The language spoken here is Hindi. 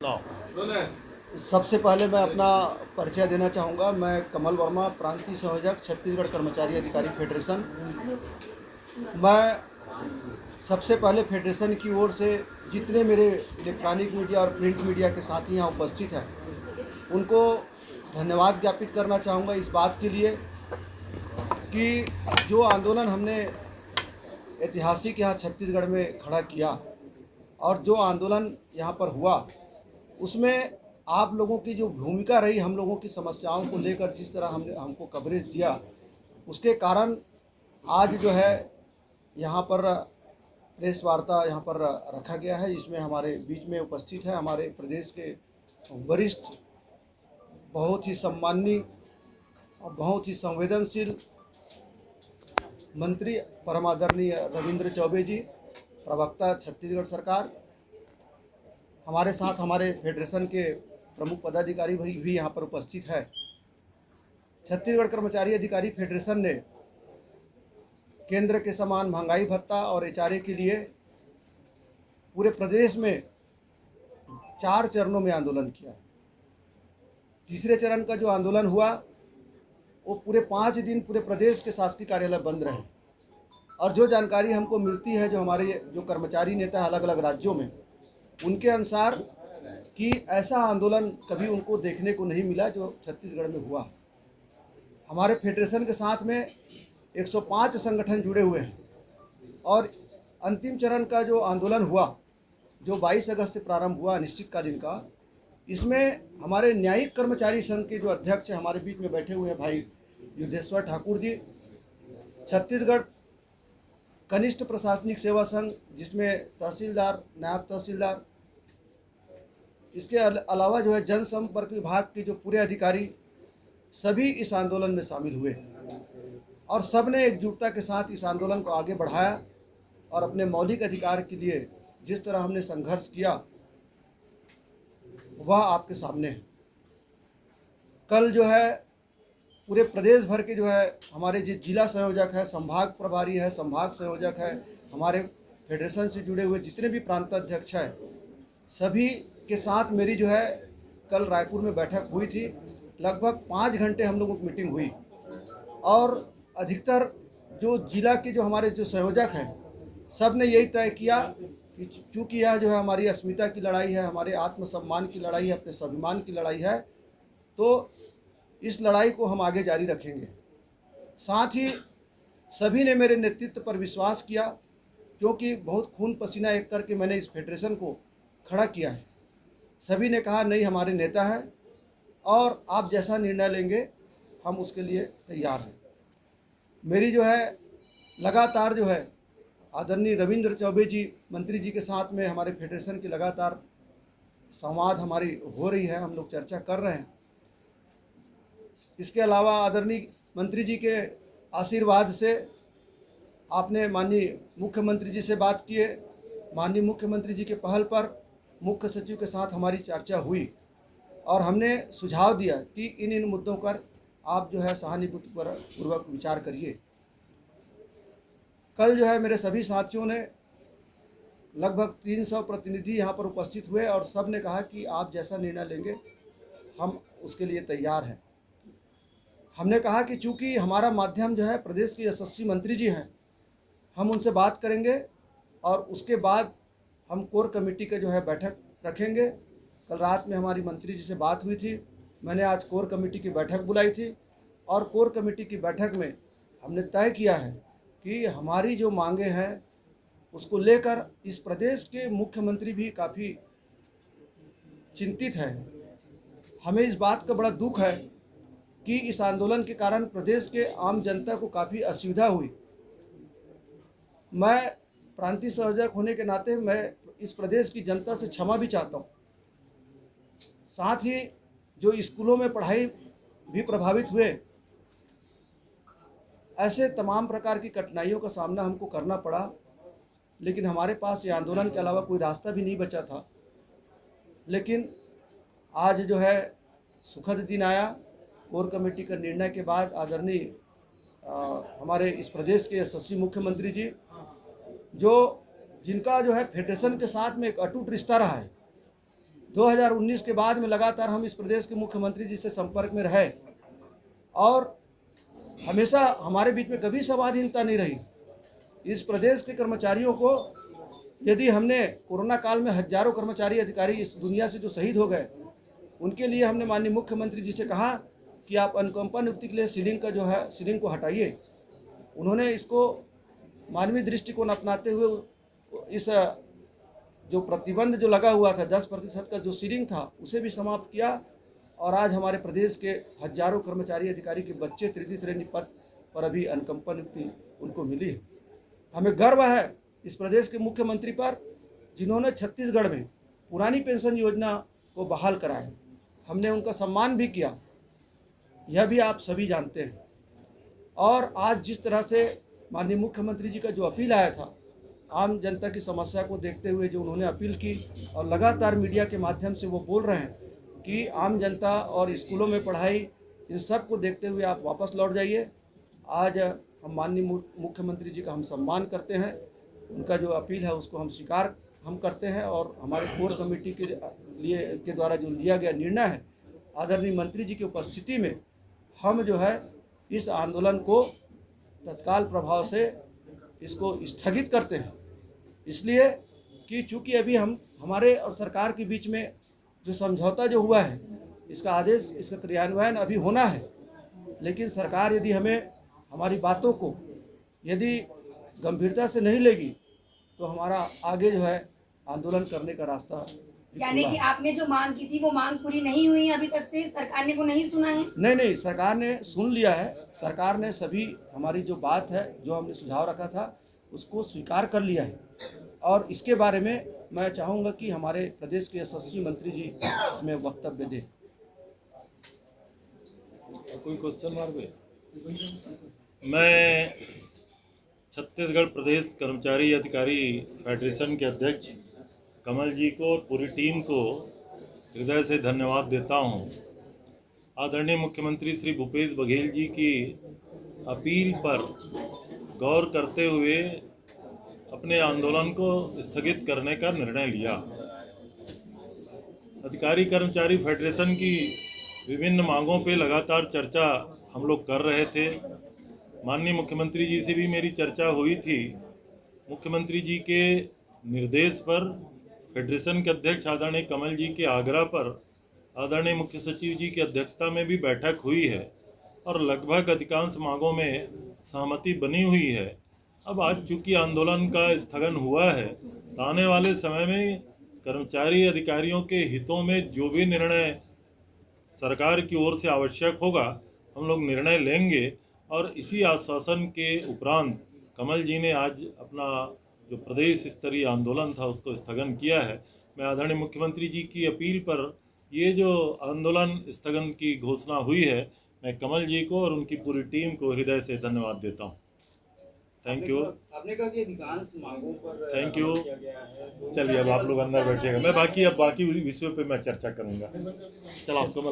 सबसे पहले मैं अपना परिचय देना चाहूँगा। मैं कमल वर्मा, प्रांतीय संयोजक, छत्तीसगढ़ कर्मचारी अधिकारी फेडरेशन। मैं सबसे पहले फेडरेशन की ओर से जितने मेरे इलेक्ट्रॉनिक मीडिया और प्रिंट मीडिया के साथी यहाँ उपस्थित हैं, उनको धन्यवाद ज्ञापित करना चाहूँगा इस बात के लिए कि जो आंदोलन हमने ऐतिहासिक यहाँ छत्तीसगढ़ में खड़ा किया और जो आंदोलन यहाँ पर हुआ, उसमें आप लोगों की जो भूमिका रही, हम लोगों की समस्याओं को लेकर जिस तरह हमको कवरेज दिया, उसके कारण आज जो है यहाँ पर प्रेस वार्ता यहाँ पर रखा गया है। इसमें हमारे बीच में उपस्थित है हमारे प्रदेश के वरिष्ठ, बहुत ही सम्माननीय और बहुत ही संवेदनशील मंत्री परमादरणीय रविंद्र चौबे जी, प्रवक्ता छत्तीसगढ़ सरकार। हमारे साथ हमारे फेडरेशन के प्रमुख पदाधिकारी भी यहाँ पर उपस्थित है। छत्तीसगढ़ कर्मचारी अधिकारी फेडरेशन ने केंद्र के समान महंगाई भत्ता और एचआरए के लिए पूरे प्रदेश में 4 चरणों में आंदोलन किया। तीसरे चरण का जो आंदोलन हुआ वो पूरे 5 दिन पूरे प्रदेश के शासकीय कार्यालय बंद रहे। और जो जानकारी हमको मिलती है, जो हमारे जो कर्मचारी नेता अलग अलग राज्यों में, उनके अनुसार कि ऐसा आंदोलन कभी उनको देखने को नहीं मिला जो छत्तीसगढ़ में हुआ। हमारे फेडरेशन के साथ में 105 संगठन जुड़े हुए हैं और अंतिम चरण का जो आंदोलन हुआ, जो 22 अगस्त से प्रारंभ हुआ अनिश्चितकालीन का, इसमें हमारे न्यायिक कर्मचारी संघ के जो अध्यक्ष हैं हमारे बीच में बैठे हुए हैं भाई युद्धेश्वर ठाकुर जी, छत्तीसगढ़ कनिष्ठ प्रशासनिक सेवा संघ जिसमें तहसीलदार, नायब तहसीलदार, इसके अलावा जो है जनसंपर्क विभाग के जो पूरे अधिकारी, सभी इस आंदोलन में शामिल हुए और सब ने एकजुटता के साथ इस आंदोलन को आगे बढ़ाया और अपने मौलिक अधिकार के लिए जिस तरह हमने संघर्ष किया वह आपके सामने है। कल जो है पूरे प्रदेश भर के जो है हमारे जिला संयोजक है, संभाग प्रभारी है, संभाग संयोजक है, हमारे फेडरेशन से जुड़े हुए जितने भी प्रांताध्यक्ष हैं, सभी के साथ मेरी जो है कल रायपुर में बैठक हुई थी। लगभग 5 घंटे हम लोगों की मीटिंग हुई और अधिकतर जो जिला के जो हमारे जो संयोजक हैं, सब ने यही तय किया कि चूँकि यह जो है हमारी अस्मिता की लड़ाई है, हमारे आत्मसम्मान की लड़ाई है, अपने स्वाभिमान की लड़ाई है, तो इस लड़ाई को हम आगे जारी रखेंगे। साथ ही सभी ने मेरे नेतृत्व पर विश्वास किया, क्योंकि बहुत खून पसीना एक करके मैंने इस फेडरेशन को खड़ा किया है। सभी ने कहा नहीं, हमारे नेता है और आप जैसा निर्णय लेंगे हम उसके लिए तैयार हैं। मेरी जो है लगातार जो है आदरणीय रविंद्र चौबे जी मंत्री जी के साथ में हमारे फेडरेशन की लगातार संवाद हमारी हो रही है, हम लोग चर्चा कर रहे हैं। इसके अलावा आदरणीय मंत्री जी के आशीर्वाद से आपने माननीय मुख्यमंत्री जी से बात किए। माननीय मुख्यमंत्री जी के पहल पर मुख्य सचिव के साथ हमारी चर्चा हुई और हमने सुझाव दिया कि इन मुद्दों पर आप जो है सहानुभूतिपूर्वक विचार करिए। कल जो है मेरे सभी साथियों ने, लगभग 300 प्रतिनिधि यहाँ पर उपस्थित हुए और सब ने कहा कि आप जैसा निर्णय लेंगे हम उसके लिए तैयार हैं। हमने कहा कि चूँकि हमारा माध्यम जो है प्रदेश के यशस्वी मंत्री जी हैं, हम उनसे बात करेंगे और उसके बाद हम कोर कमेटी का जो है बैठक रखेंगे। कल रात में हमारी मंत्री जी से बात हुई थी, मैंने आज कोर कमेटी की बैठक बुलाई थी और कोर कमेटी की बैठक में हमने तय किया है कि हमारी जो मांगे हैं उसको लेकर इस प्रदेश के मुख्यमंत्री भी काफ़ी चिंतित है। हमें इस बात का बड़ा दुख है कि इस आंदोलन के कारण प्रदेश के आम जनता को काफ़ी असुविधा हुई। मैं प्रांतीय संयोजक होने के नाते मैं इस प्रदेश की जनता से क्षमा भी चाहता हूँ। साथ ही जो स्कूलों में पढ़ाई भी प्रभावित हुए, ऐसे तमाम प्रकार की कठिनाइयों का सामना हमको करना पड़ा, लेकिन हमारे पास ये आंदोलन के अलावा कोई रास्ता भी नहीं बचा था। लेकिन आज जो है सुखद दिन आया। कोर कमेटी का निर्णय के बाद आदरणीय हमारे इस प्रदेश के यशस्वी मुख्यमंत्री जी, जो जिनका जो है फेडरेशन के साथ में एक अटूट रिश्ता रहा है, 2019 के बाद में लगातार हम इस प्रदेश के मुख्यमंत्री जी से संपर्क में रहे और हमेशा हमारे बीच में कभी संवादहीनता नहीं रही। इस प्रदेश के कर्मचारियों को, यदि हमने कोरोना काल में हजारों कर्मचारी अधिकारी इस दुनिया से जो शहीद हो गए, उनके लिए हमने माननीय मुख्यमंत्री जी से कहा कि आप अनुकंपा नियुक्ति के लिए सीलिंग का जो है सीलिंग को हटाइए। उन्होंने इसको मानवीय दृष्टिकोण अपनाते हुए इस जो प्रतिबंध जो लगा हुआ था 10% का जो सीलिंग था उसे भी समाप्त किया और आज हमारे प्रदेश के हजारों कर्मचारी अधिकारी के बच्चे तृतीय श्रेणी पद पर अभी अनुकंपा नियुक्ति उनको मिली है। हमें गर्व है इस प्रदेश के मुख्यमंत्री पर, जिन्होंने छत्तीसगढ़ में पुरानी पेंशन योजना को बहाल कराया। हमने उनका सम्मान भी किया, यह भी आप सभी जानते हैं। और आज जिस तरह से माननीय मुख्यमंत्री जी का जो अपील आया था, आम जनता की समस्या को देखते हुए जो उन्होंने अपील की और लगातार मीडिया के माध्यम से वो बोल रहे हैं कि आम जनता और स्कूलों में पढ़ाई, इन सब को देखते हुए आप वापस लौट जाइए। आज हम माननीय मुख्यमंत्री जी का हम सम्मान करते हैं, उनका जो अपील है उसको हम स्वीकार करते हैं और हमारे कोर कमेटी के द्वारा जो लिया गया निर्णय है, आदरणीय मंत्री जी की उपस्थिति में हम जो है इस आंदोलन को तत्काल प्रभाव से इसको स्थगित करते हैं। इसलिए कि चूँकि अभी हमारे और सरकार के बीच में जो समझौता जो हुआ है, इसका आदेश, इसका क्रियान्वयन अभी होना है, लेकिन सरकार यदि हमें हमारी बातों को यदि गंभीरता से नहीं लेगी तो हमारा आगे जो है आंदोलन करने का रास्ता। यानी कि आपने जो मांग की थी वो मांग पूरी नहीं हुई अभी तक से, सरकार ने वो नहीं सुना है? नहीं, सरकार ने सुन लिया है। सरकार ने सभी हमारी जो बात है, जो हमने सुझाव रखा था, उसको स्वीकार कर लिया है और इसके बारे में मैं चाहूँगा कि हमारे प्रदेश के यशस्वी मंत्री जी इसमें वक्तव्य दें। कोई क्वेश्चन मार दे। मैं छत्तीसगढ़ प्रदेश कर्मचारी अधिकारी फेडरेशन के अध्यक्ष कमल जी को और पूरी टीम को हृदय से धन्यवाद देता हूं। आदरणीय मुख्यमंत्री श्री भूपेश बघेल जी की अपील पर गौर करते हुए अपने आंदोलन को स्थगित करने का निर्णय लिया। अधिकारी कर्मचारी फेडरेशन की विभिन्न मांगों पे लगातार चर्चा हम लोग कर रहे थे। माननीय मुख्यमंत्री जी से भी मेरी चर्चा हुई थी। मुख्यमंत्री जी के निर्देश पर फेडरेशन के अध्यक्ष आदरणीय कमल जी के आग्रह पर आदरणीय मुख्य सचिव जी की अध्यक्षता में भी बैठक हुई है और लगभग अधिकांश मांगों में सहमति बनी हुई है। अब आज चूंकि आंदोलन का स्थगन हुआ है, तो आने वाले समय में कर्मचारी अधिकारियों के हितों में जो भी निर्णय सरकार की ओर से आवश्यक होगा, हम लोग निर्णय लेंगे। और इसी आश्वासन के उपरांत कमल जी ने आज अपना जो प्रदेश स्तरीय आंदोलन था उसको स्थगन किया है। मैं आदरणीय मुख्यमंत्री जी की अपील पर ये जो आंदोलन स्थगन की घोषणा हुई है, मैं कमल जी को और उनकी पूरी टीम को हृदय से धन्यवाद देता हूँ। Thank you. आपने कहा कि अधिकांश मांगों पर थैंक यू। चलिए अब आप लोग अंदर बैठिएगा, मैं बाकी विषयों पे मैं चर्चा करूँगा। चलो आपको